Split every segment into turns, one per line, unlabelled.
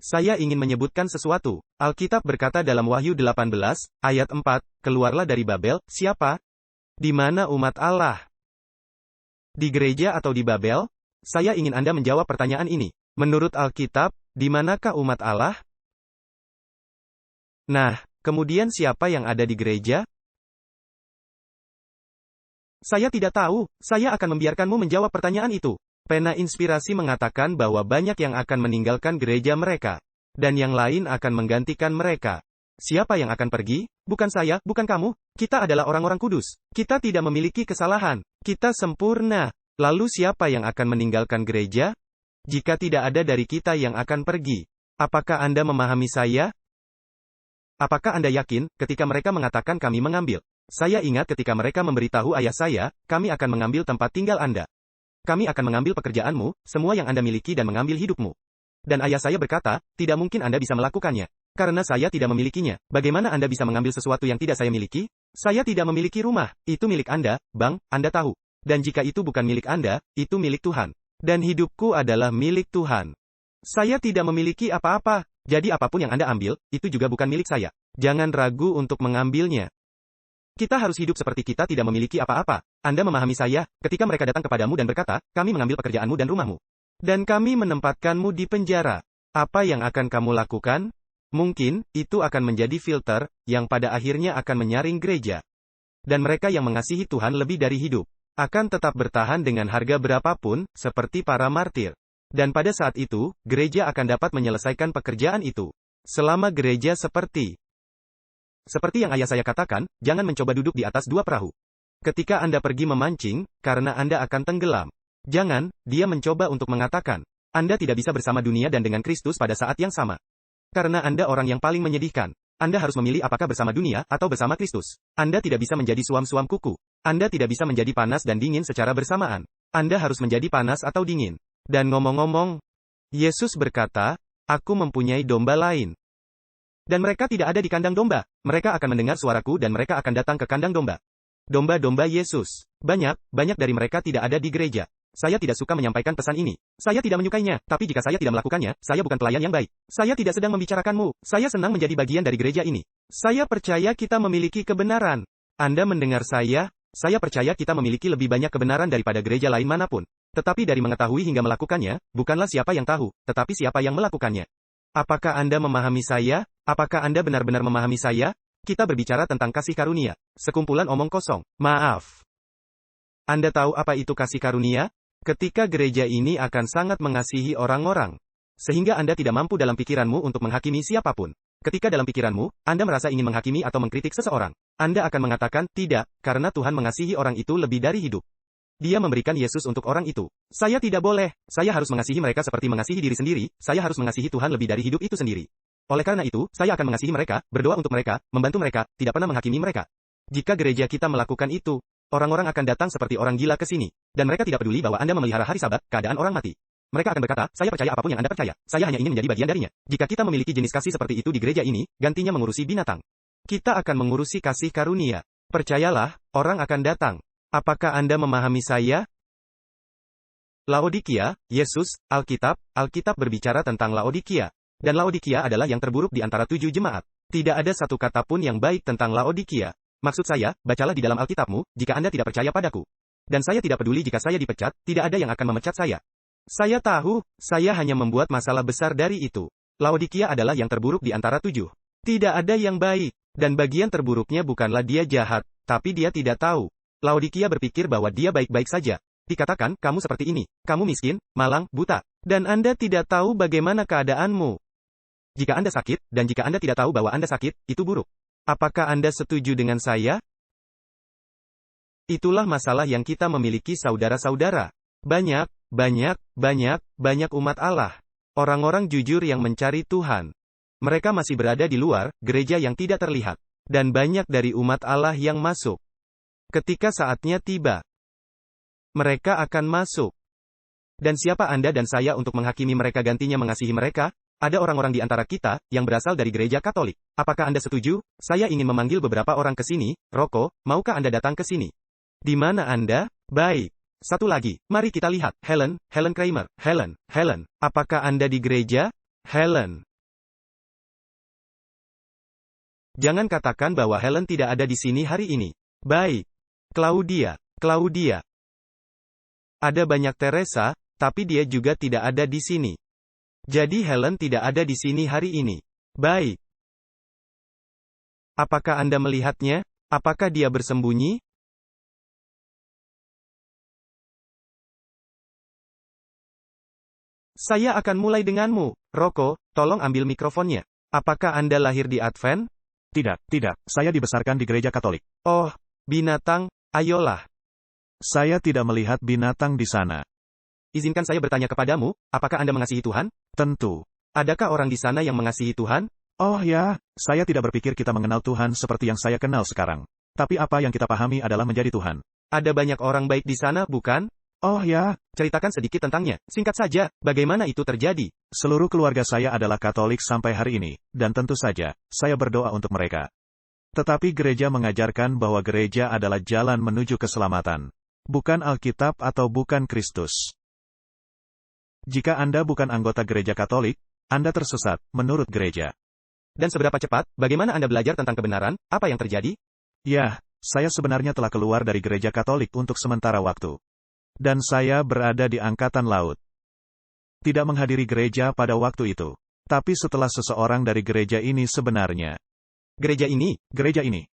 Saya ingin menyebutkan sesuatu. Alkitab berkata dalam Wahyu 18, ayat 4, keluarlah dari Babel, siapa? Di mana umat Allah? Di gereja atau di Babel? Saya ingin Anda menjawab pertanyaan ini. Menurut Alkitab, di manakah umat Allah? Nah, kemudian siapa yang ada di gereja? Saya tidak tahu, saya akan membiarkanmu menjawab pertanyaan itu. Pena inspirasi mengatakan bahwa banyak yang akan meninggalkan gereja mereka. Dan yang lain akan menggantikan mereka. Siapa yang akan pergi? Bukan saya, bukan kamu. Kita adalah orang-orang kudus. Kita tidak memiliki kesalahan. Kita sempurna. Lalu siapa yang akan meninggalkan gereja? Jika tidak ada dari kita yang akan pergi. Apakah Anda memahami saya? Apakah Anda yakin, ketika mereka mengatakan kami mengambil? Saya ingat ketika mereka memberitahu ayah saya, kami akan mengambil tempat tinggal Anda. Kami akan mengambil pekerjaanmu, semua yang Anda miliki dan mengambil hidupmu. Dan ayah saya berkata, tidak mungkin Anda bisa melakukannya. Karena saya tidak memilikinya. Bagaimana Anda bisa mengambil sesuatu yang tidak saya miliki? Saya tidak memiliki rumah. Itu milik Anda, Bang, Anda tahu. Dan jika itu bukan milik Anda, itu milik Tuhan. Dan hidupku adalah milik Tuhan. Saya tidak memiliki apa-apa. Jadi apapun yang Anda ambil, itu juga bukan milik saya. Jangan ragu untuk mengambilnya. Kita harus hidup seperti kita tidak memiliki apa-apa. Anda memahami saya, ketika mereka datang kepadamu dan berkata, kami mengambil pekerjaanmu dan rumahmu. Dan kami menempatkanmu di penjara. Apa yang akan kamu lakukan? Mungkin, itu akan menjadi filter, yang pada akhirnya akan menyaring gereja. Dan mereka yang mengasihi Tuhan lebih dari hidup, akan tetap bertahan dengan harga berapapun, seperti para martir. Dan pada saat itu, gereja akan dapat menyelesaikan pekerjaan itu. Selama gereja seperti yang ayah saya katakan, jangan mencoba duduk di atas dua perahu. Ketika Anda pergi memancing, karena Anda akan tenggelam. Jangan, dia mencoba untuk mengatakan, Anda tidak bisa bersama dunia dan dengan Kristus pada saat yang sama. Karena Anda orang yang paling menyedihkan. Anda harus memilih apakah bersama dunia atau bersama Kristus. Anda tidak bisa menjadi suam-suam kuku. Anda tidak bisa menjadi panas dan dingin secara bersamaan. Anda harus menjadi panas atau dingin. Dan ngomong-ngomong, Yesus berkata, Aku mempunyai domba lain. Dan mereka tidak ada di kandang domba. Mereka akan mendengar suaraku dan mereka akan datang ke kandang domba. Domba-domba Yesus. Banyak dari mereka tidak ada di gereja. Saya tidak suka menyampaikan pesan ini. Saya tidak menyukainya, tapi jika saya tidak melakukannya, saya bukan pelayan yang baik. Saya tidak sedang membicarakanmu. Saya senang menjadi bagian dari gereja ini. Saya percaya kita memiliki kebenaran. Anda mendengar saya percaya kita memiliki lebih banyak kebenaran daripada gereja lain manapun. Tetapi dari mengetahui hingga melakukannya, bukanlah siapa yang tahu, tetapi siapa yang melakukannya. Apakah Anda memahami saya? Apakah Anda benar-benar memahami saya? Kita berbicara tentang kasih karunia. Sekumpulan omong kosong. Maaf. Anda tahu apa itu kasih karunia? Ketika gereja ini akan sangat mengasihi orang-orang. Sehingga Anda tidak mampu dalam pikiranmu untuk menghakimi siapapun. Ketika dalam pikiranmu, Anda merasa ingin menghakimi atau mengkritik seseorang. Anda akan mengatakan, tidak, karena Tuhan mengasihi orang itu lebih dari hidup. Dia memberikan Yesus untuk orang itu. Saya tidak boleh. Saya harus mengasihi mereka seperti mengasihi diri sendiri. Saya harus mengasihi Tuhan lebih dari hidup itu sendiri. Oleh karena itu, saya akan mengasihi mereka, berdoa untuk mereka, membantu mereka, tidak pernah menghakimi mereka. Jika gereja kita melakukan itu, orang-orang akan datang seperti orang gila ke sini. Dan mereka tidak peduli bahwa Anda memelihara hari Sabat, keadaan orang mati. Mereka akan berkata, saya percaya apapun yang Anda percaya. Saya hanya ingin menjadi bagian darinya. Jika kita memiliki jenis kasih seperti itu di gereja ini, gantinya mengurusi binatang. Kita akan mengurusi kasih karunia. Percayalah, orang akan datang. Apakah Anda memahami saya? Laodikia, Yesus, Alkitab berbicara tentang Laodikia. Dan Laodikia adalah yang terburuk di antara 7 jemaat. Tidak ada satu kata pun yang baik tentang Laodikia. Maksud saya, bacalah di dalam Alkitabmu, jika Anda tidak percaya padaku. Dan saya tidak peduli jika saya dipecat, tidak ada yang akan memecat saya. Saya tahu, saya hanya membuat masalah besar dari itu. Laodikia adalah yang terburuk di antara 7. Tidak ada yang baik. Dan bagian terburuknya bukanlah dia jahat, tapi dia tidak tahu. Laodikia berpikir bahwa dia baik-baik saja. Dikatakan, kamu seperti ini. Kamu miskin, malang, buta. Dan Anda tidak tahu bagaimana keadaanmu. Jika Anda sakit, dan jika Anda tidak tahu bahwa Anda sakit, itu buruk. Apakah Anda setuju dengan saya? Itulah masalah yang kita miliki saudara-saudara. Banyak umat Allah. Orang-orang jujur yang mencari Tuhan. Mereka masih berada di luar, gereja yang tidak terlihat. Dan banyak dari umat Allah yang masuk. Ketika saatnya tiba, mereka akan masuk. Dan siapa Anda dan saya untuk menghakimi mereka gantinya mengasihi mereka? Ada orang-orang di antara kita, yang berasal dari gereja Katolik. Apakah Anda setuju? Saya ingin memanggil beberapa orang ke sini. Roko, maukah Anda datang ke sini? Di mana Anda? Baik. Satu lagi, mari kita lihat. Helen Kramer. Helen, apakah Anda di gereja? Helen. Jangan katakan bahwa Helen tidak ada di sini hari ini. Baik. Claudia. Ada banyak Teresa, tapi dia juga tidak ada di sini. Jadi Helen tidak ada di sini hari ini. Baik. Apakah Anda melihatnya? Apakah dia bersembunyi? Saya akan mulai denganmu. Rocco, tolong ambil mikrofonnya. Apakah Anda lahir di Advent?
Tidak. Saya dibesarkan di gereja Katolik.
Oh, binatang, ayolah.
Saya tidak melihat binatang di sana.
Izinkan saya bertanya kepadamu, apakah Anda mengasihi Tuhan?
Tentu.
Adakah orang di sana yang mengasihi Tuhan?
Oh ya, saya tidak berpikir kita mengenal Tuhan seperti yang saya kenal sekarang. Tapi apa yang kita pahami adalah menjadi Tuhan.
Ada banyak orang baik di sana, bukan?
Oh ya,
Ceritakan sedikit tentangnya. Singkat saja, bagaimana itu terjadi?
seluruh keluarga saya adalah Katolik sampai hari ini, dan tentu saja, saya berdoa untuk mereka. Tetapi gereja mengajarkan bahwa gereja adalah jalan menuju keselamatan. Bukan Alkitab atau bukan Kristus. Jika Anda bukan anggota gereja Katolik, Anda tersesat, menurut gereja.
Dan seberapa cepat, bagaimana Anda belajar tentang kebenaran? Apa yang terjadi?
Ya, saya sebenarnya telah keluar dari gereja Katolik untuk sementara waktu. Dan saya berada di Angkatan Laut. Tidak menghadiri gereja pada waktu itu. Tapi setelah seseorang dari gereja ini sebenarnya.
Gereja ini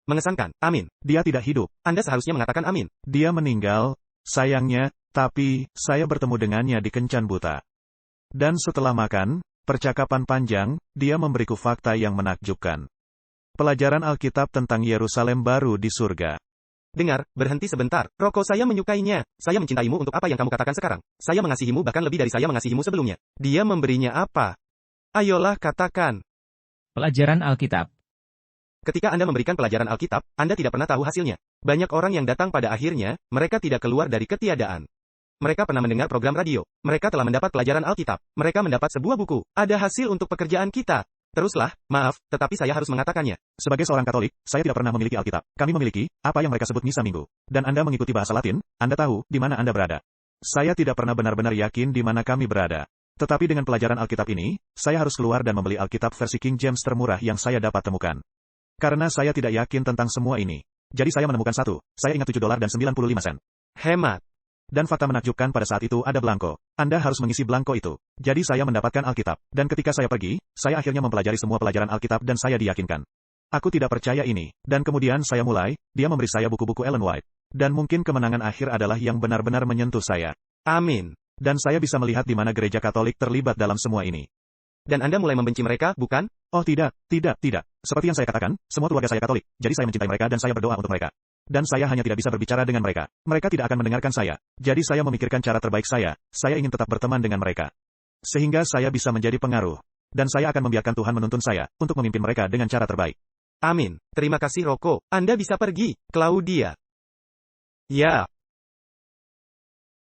mengesankan. Amin.
Dia tidak hidup.
Anda seharusnya mengatakan amin.
Dia meninggal, sayangnya, tapi saya bertemu dengannya di Kencan Buta. Dan setelah makan, percakapan panjang, dia memberiku fakta yang menakjubkan. Pelajaran Alkitab tentang Yerusalem baru di surga.
Dengar, berhenti sebentar. Rocco, saya menyukainya. Saya mencintaimu untuk apa yang kamu katakan sekarang. Saya mengasihimu bahkan lebih dari saya mengasihimu sebelumnya. Dia memberinya apa? Ayolah katakan.
Pelajaran Alkitab.
Ketika Anda memberikan pelajaran Alkitab, Anda tidak pernah tahu hasilnya. Banyak orang yang datang pada akhirnya, mereka tidak keluar dari ketiadaan. Mereka pernah mendengar program radio. Mereka telah mendapat pelajaran Alkitab. Mereka mendapat sebuah buku. Ada hasil untuk pekerjaan kita. Teruslah, maaf, tetapi saya harus mengatakannya.
Sebagai seorang Katolik, saya tidak pernah memiliki Alkitab. Kami memiliki, apa yang mereka sebut misa minggu. Dan Anda mengikuti bahasa Latin, Anda tahu, di mana Anda berada. Saya tidak pernah benar-benar yakin di mana kami berada. Tetapi dengan pelajaran Alkitab ini, saya harus keluar dan membeli Alkitab versi King James termurah yang saya dapat temukan. Karena saya tidak yakin tentang semua ini. Jadi saya menemukan satu, saya ingat $7.95.
Hemat.
Dan fakta menakjubkan pada saat itu ada belangko. Anda harus mengisi belangko itu. Jadi saya mendapatkan Alkitab. Dan ketika saya pergi, saya akhirnya mempelajari semua pelajaran Alkitab dan saya diyakinkan. Aku tidak percaya ini. Dan kemudian saya mulai, dia memberi saya buku-buku Ellen White. Dan mungkin kemenangan akhir adalah yang benar-benar menyentuh saya.
Amin.
Dan saya bisa melihat di mana gereja Katolik terlibat dalam semua ini.
Dan Anda mulai membenci mereka, bukan?
Oh tidak. Seperti yang saya katakan, semua keluarga saya Katolik, jadi saya mencintai mereka dan saya berdoa untuk mereka. Dan saya hanya tidak bisa berbicara dengan mereka. Mereka tidak akan mendengarkan saya. Jadi saya memikirkan cara terbaik saya ingin tetap berteman dengan mereka. Sehingga saya bisa menjadi pengaruh. Dan saya akan membiarkan Tuhan menuntun saya, untuk memimpin mereka dengan cara terbaik.
Amin. Terima kasih Rocco. Anda bisa pergi, Claudia. Ya.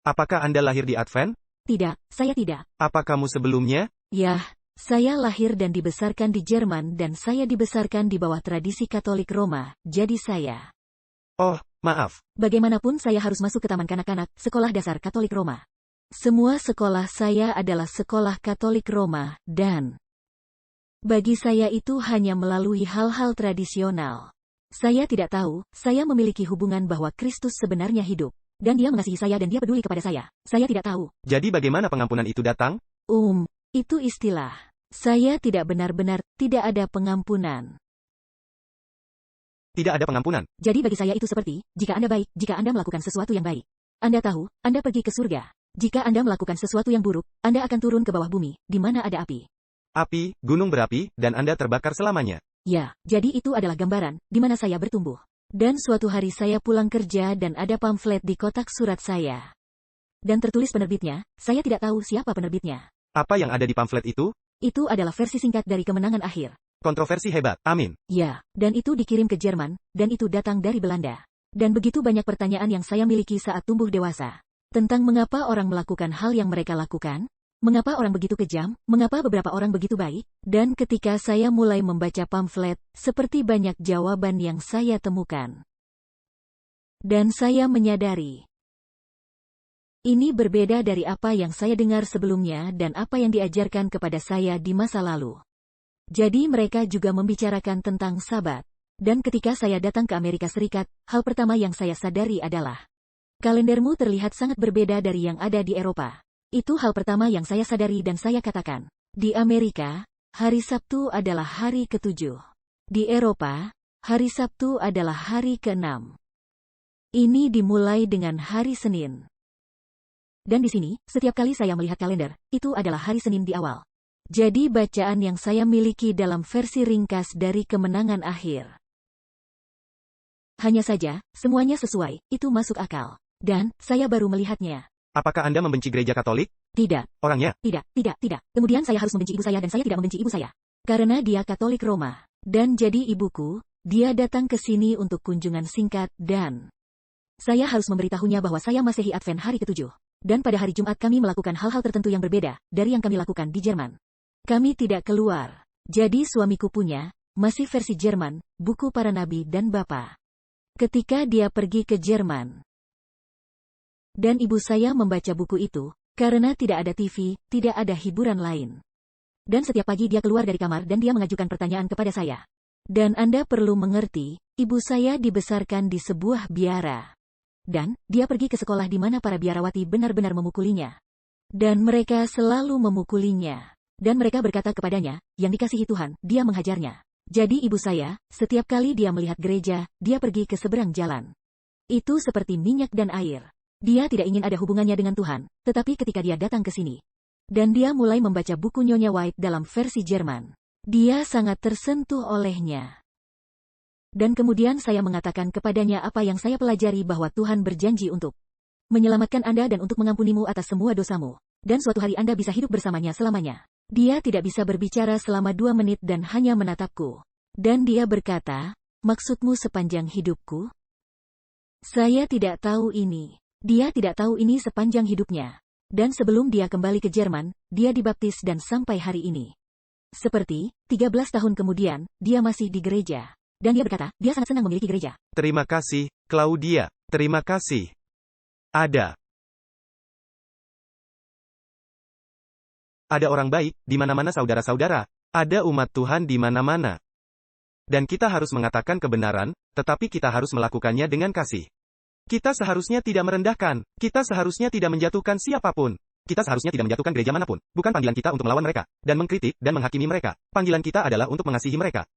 Apakah Anda lahir di Advent?
Tidak, saya tidak.
Apa kamu sebelumnya?
Ya, saya lahir dan dibesarkan di Jerman dan saya dibesarkan di bawah tradisi Katolik Roma, jadi saya.
Oh, maaf.
Bagaimanapun saya harus masuk ke taman kanak-kanak, sekolah dasar Katolik Roma. Semua sekolah saya adalah sekolah Katolik Roma, dan bagi saya itu hanya melalui hal-hal tradisional. Saya tidak tahu, saya memiliki hubungan bahwa Kristus sebenarnya hidup. Dan dia mengasihi saya dan dia peduli kepada saya. Saya tidak tahu.
Jadi bagaimana pengampunan itu datang?
Itu istilah. Saya tidak benar-benar, tidak ada pengampunan.
Tidak ada pengampunan.
Jadi bagi saya itu seperti, jika Anda baik, jika Anda melakukan sesuatu yang baik. Anda tahu, Anda pergi ke surga. Jika Anda melakukan sesuatu yang buruk, Anda akan turun ke bawah bumi, di mana ada api.
Api, gunung berapi, dan Anda terbakar selamanya.
Ya, jadi itu adalah gambaran, di mana saya bertumbuh. Dan suatu hari saya pulang kerja dan ada pamflet di kotak surat saya. Dan tertulis penerbitnya, saya tidak tahu siapa penerbitnya.
Apa yang ada di pamflet itu?
Itu adalah versi singkat dari Kemenangan Akhir.
Kontroversi hebat, amin.
Ya, dan itu dikirim ke Jerman, dan itu datang dari Belanda. Dan begitu banyak pertanyaan yang saya miliki saat tumbuh dewasa. Tentang mengapa orang melakukan hal yang mereka lakukan, mengapa orang begitu kejam, mengapa beberapa orang begitu baik, dan ketika saya mulai membaca pamflet, seperti banyak jawaban yang saya temukan. Dan saya menyadari, ini berbeda dari apa yang saya dengar sebelumnya dan apa yang diajarkan kepada saya di masa lalu. Jadi mereka juga membicarakan tentang Sabat. Dan ketika saya datang ke Amerika Serikat, hal pertama yang saya sadari adalah kalendermu terlihat sangat berbeda dari yang ada di Eropa. Itu hal pertama yang saya sadari dan saya katakan. Di Amerika, hari Sabtu adalah hari ke-7. Di Eropa, hari Sabtu adalah hari ke-6. Ini dimulai dengan hari Senin. Dan di sini, setiap kali saya melihat kalender, itu adalah hari Senin di awal. Jadi bacaan yang saya miliki dalam versi ringkas dari kemenangan akhir. Hanya saja, semuanya sesuai, itu masuk akal. Dan, saya baru melihatnya.
Apakah Anda membenci gereja Katolik?
Tidak.
Orangnya?
Tidak. Kemudian saya harus membenci ibu saya dan saya tidak membenci ibu saya. Karena dia Katolik Roma. Dan jadi ibuku, dia datang ke sini untuk kunjungan singkat dan saya harus memberitahunya bahwa saya Masehi Advent hari ke-7. Dan pada hari Jumat kami melakukan hal-hal tertentu yang berbeda dari yang kami lakukan di Jerman. Kami tidak keluar. Jadi suamiku punya, masih versi Jerman, buku para nabi dan bapa. Ketika dia pergi ke Jerman. Dan ibu saya membaca buku itu, karena tidak ada TV, tidak ada hiburan lain. Dan setiap pagi dia keluar dari kamar dan dia mengajukan pertanyaan kepada saya. Dan Anda perlu mengerti, ibu saya dibesarkan di sebuah biara. Dan, dia pergi ke sekolah di mana para biarawati benar-benar memukulinya. Dan mereka selalu memukulinya. Dan mereka berkata kepadanya, yang dikasihi Tuhan, dia menghajarnya. Jadi ibu saya, setiap kali dia melihat gereja, dia pergi ke seberang jalan. Itu seperti minyak dan air. Dia tidak ingin ada hubungannya dengan Tuhan, tetapi ketika dia datang ke sini. Dan dia mulai membaca buku Nyonya White dalam versi Jerman. Dia sangat tersentuh olehnya. Dan kemudian saya mengatakan kepadanya apa yang saya pelajari bahwa Tuhan berjanji untuk menyelamatkan Anda dan untuk mengampunimu atas semua dosamu. Dan suatu hari Anda bisa hidup bersamanya selamanya. Dia tidak bisa berbicara selama 2 menit dan hanya menatapku. Dan dia berkata, maksudmu sepanjang hidupku? Saya tidak tahu ini. Dia tidak tahu ini sepanjang hidupnya. Dan sebelum dia kembali ke Jerman, dia dibaptis dan sampai hari ini. Seperti, 13 tahun kemudian, dia masih di gereja. Dan dia berkata, dia sangat senang memiliki gereja.
Terima kasih, Claudia. Terima kasih. Ada orang baik di mana-mana saudara-saudara. Ada umat Tuhan di mana-mana. Dan kita harus mengatakan kebenaran, tetapi kita harus melakukannya dengan kasih. Kita seharusnya tidak merendahkan. Kita seharusnya tidak menjatuhkan siapapun. Kita seharusnya tidak menjatuhkan gereja manapun. Bukan panggilan kita untuk melawan mereka, dan mengkritik, dan menghakimi mereka. Panggilan kita adalah untuk mengasihi mereka.